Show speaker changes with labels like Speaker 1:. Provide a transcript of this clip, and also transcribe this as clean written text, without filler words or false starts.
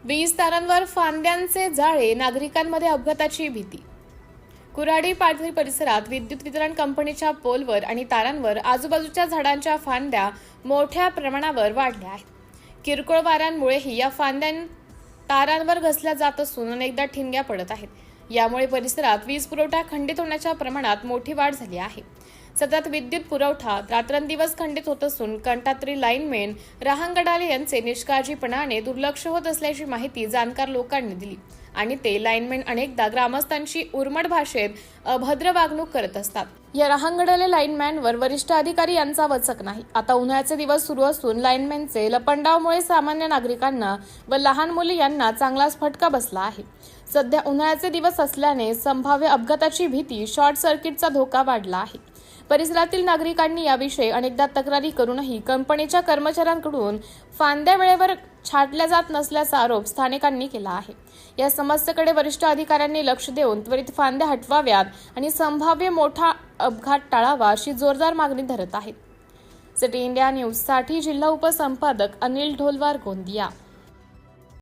Speaker 1: वीज तारांवर फांद्यांचे जाळे, नागरिकांमध्ये अपघाताची भीती। कुऱ्हाडी पाथरी परिसरात विद्युत वितरण कंपनीच्या पोलवर आणि तारांवर आजूबाजूच्या झाडांच्या फांद्या मोठ्या प्रमाणावर वाढल्या आहेत। किरकोळ वाऱ्यांमुळेही या फांद्या तारांवर घसरल्या जात असून अनेकदा ठिणग्या पडत आहेत। यामुळे परिसरात वीज पुरवठा खंडित होण्याच्या प्रमाणात मोठी वाढ झाली आहे। सतत विद्युत पुरवठा रात्रंदिवस खंडित होत असून कंटात्री लाईनमॅन रहांगडाले यांचे निष्काळजीपणाने दुर्लक्ष होत असल्याची माहिती जाणकार लोकांनी दिली आणि ते लाईनमॅन अनेकदा ग्रामस्थांशी उर्मट भाषेत अभद्र वागणूक करत असतात। या रहांगडाले लाईनमॅनवर वरिष्ठ अधिकारी यांचा वचक नाही। आता उन्हाळ्याचे दिवस सुरू असून लाईनमॅनचे लपंडावामुळे सामान्य नागरिकांना व लहान मुले यांना चांगलाच फटका बसला आहे। सध्या उन्हाळ्याचे दिवस असल्याने संभाव्य अपघाताची भीती, शॉर्ट सर्किटचा धोका वाढला आहे। परिसरातील नागरिकांनी याविषयी अनेकदा तक्रारी करूनही कंपनीच्या कर्मचाऱ्यांकडून फांद्या वेळेवर छाटल्या जात नसल्याचा आरोप स्थानिकांनी केला आहे। या समस्येकडे वरिष्ठ अधिकाऱ्यांनी लक्ष देऊन त्वरित फांद्या हटवाव्यात आणि संभाव्य मोठा अपघात टाळावा अशी जोरदार मागणी धरत आहेत। सिटी इंडिया न्यूजसाठी जिल्हा उपसंपादक अनिल ढोलवार, गोंदिया।